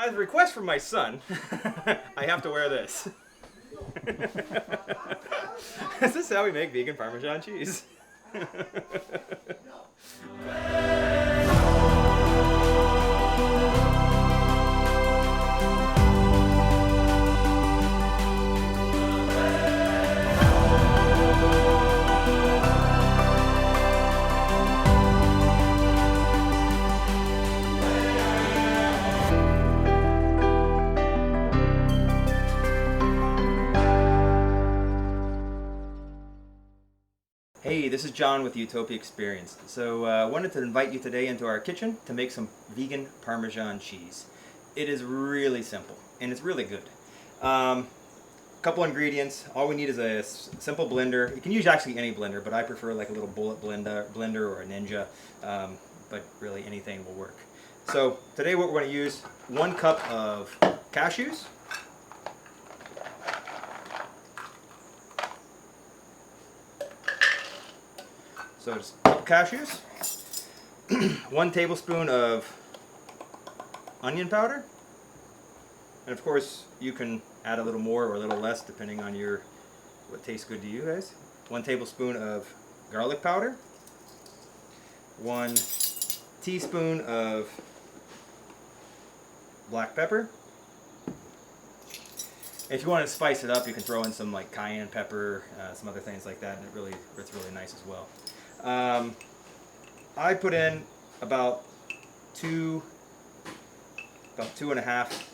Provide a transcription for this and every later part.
At the request from my son, I have to wear this. This is how we make vegan Parmesan cheese. Hey, this is John with the Utopia Experience. So I wanted to invite you today into our kitchen to make some vegan Parmesan cheese. It is really simple and it's really good. Couple ingredients. All we need is a simple blender. You can use actually any blender, but I prefer like a little bullet blender or a Ninja, but really anything will work. So today what we're going to use, 1 cup of cashews. So just a cup of cashews, 1 tablespoon of onion powder, and of course you can add a little more or a little less depending on what tastes good to you guys. 1 tablespoon of garlic powder, 1 teaspoon of black pepper. If you want to spice it up, you can throw in some like cayenne pepper, some other things like that, and it's really nice as well. I put in about 2.5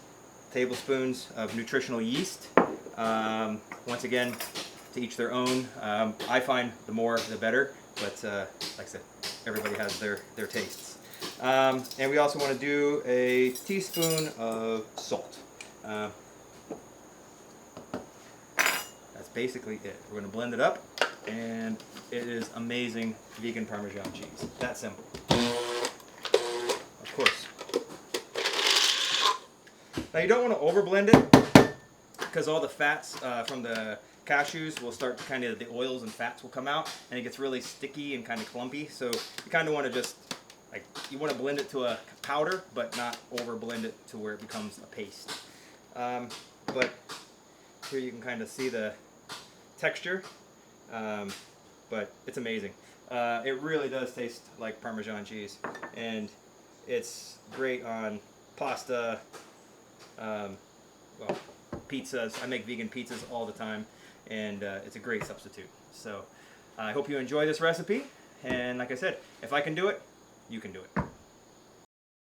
tablespoons of nutritional yeast. Once again, to each their own. I find the more the better, but like I said, everybody has their tastes. And we also want to do a teaspoon of salt. That's basically it. We're going to blend it up, and it is amazing vegan Parmesan cheese. That simple. Of course. Now you don't want to overblend it because all the fats from the cashews will start to the oils and fats will come out, and it gets really sticky and kind of clumpy. So you kind of want to just you want to blend it to a powder, but not overblend it to where it becomes a paste. But here you can kind of see the texture. But it's amazing. It really does taste like Parmesan cheese, and it's great on pasta, well, pizzas. I make vegan pizzas all the time, and it's a great substitute. So I hope you enjoy this recipe, and like I said, if I can do it, you can do it.